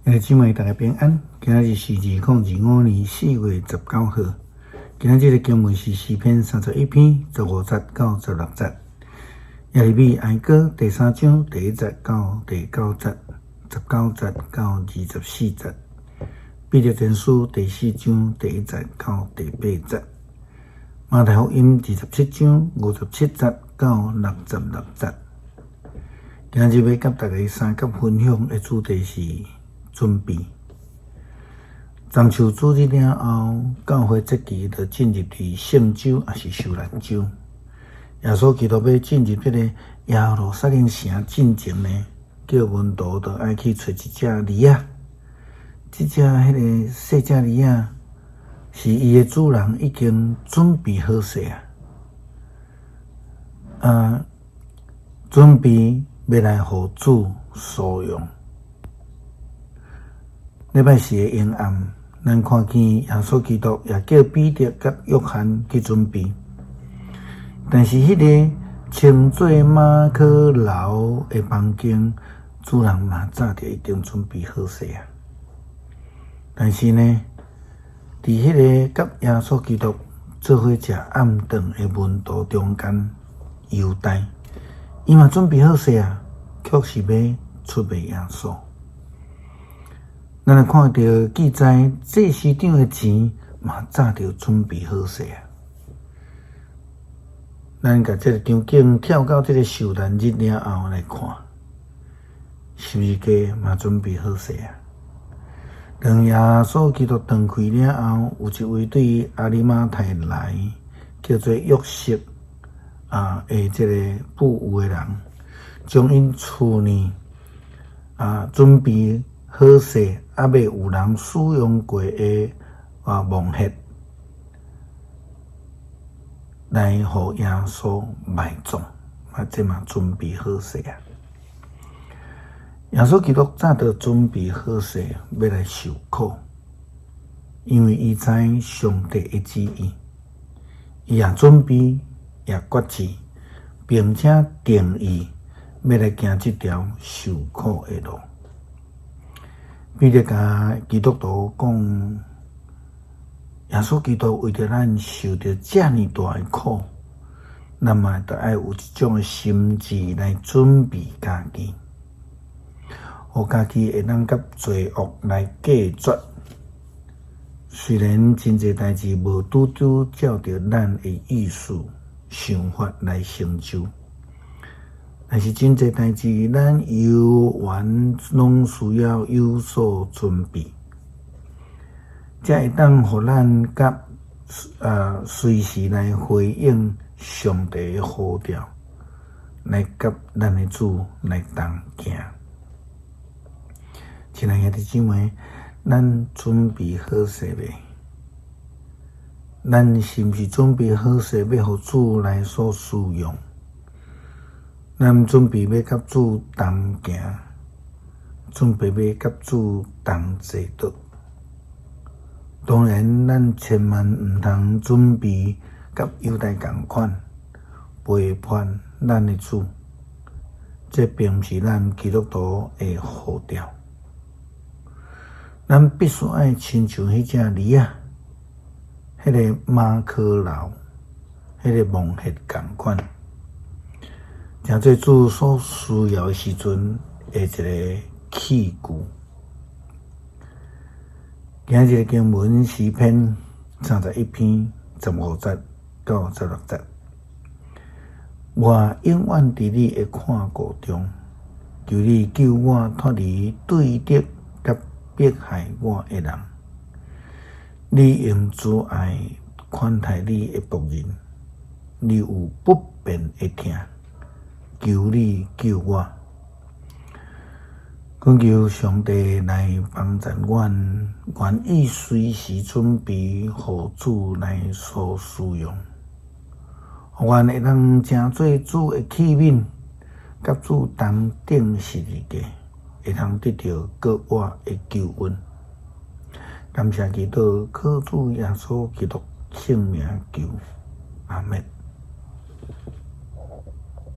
姊妹大家平安。今日是2025年4月19号。今日的经文是诗篇31篇15节到16节。耶利米哀歌第3章第1节到第9节，19节到24节。彼得前书第4章第1节到第8节。马太福音27章57节到66节。今日要甲大家三角分享的主题是准备。中秋主日了后，教会节期就进入圣周，也是受难周。耶稣基督要进入这个耶路撒冷城进前呢，叫门徒就爱去找一只驴仔。这只细只驴仔是伊的主人已经准备好势准备要来互主所用。礼拜四的阴暗，咱看见耶稣基督也叫彼得甲约翰去准备，但是迄个称作马可楼的房间，主人嘛早就已经准备好势啊。但是呢，伫迄个甲耶稣基督做伙食暗顿的门徒中间，犹大伊嘛准备好势啊，却是要出卖耶稣。咱来看到记载，祭司长的钱嘛早就准备好势啊。咱甲这个场景跳到这个受难日了后来看，十字架嘛准备好势啊。当耶稣基督断开了后，有一位对阿里马太来叫做约瑟的这个富有的人，将因厝呢准备好势，还未有人使用过的木盒来互耶稣埋葬，这嘛准备好势啊。耶稣基督早就准备好势要来受苦，因为伊知上帝的旨意，伊也准备也决志，并且定义要来行这条受苦的路。彼得甲基督徒讲，耶稣基督为着咱受着这么大的苦，那么就要有一种的心志来准备家己，互家己会当甲罪恶来隔绝。虽然真侪代志无拄拄照着咱的意思、想法来成就，但是真侪代志，咱犹原拢需要有所准备，才会当互咱甲随时来回应上帝的呼召，来甲咱的主来同行。亲爱的姊妹，咱准备好势未？咱是毋是准备好势要互主来所使用？咱准备要甲主同行，准备要甲主同坐倒。当然，咱千万毋通准备甲犹大同款，背叛咱的主。这并毋是咱基督徒的呼召。咱必须爱亲像迄只驴仔，迄个马可楼，迄个木盒同款。诚做主所需要的时阵的一个器具。今日的经文诗篇31篇15节到16节。我永远伫你的看顾中，求你救我脱离对敌甲迫害我的人。你用慈爱款待你的仆人，你有不便的听。求你救我，恳求上帝来帮助阮，愿意随时准备互主来所使用，互阮会当成做主的器皿，甲主同顶十字架，会通得到国外的救恩。感谢基督，靠主耶稣基督圣名求，阿们。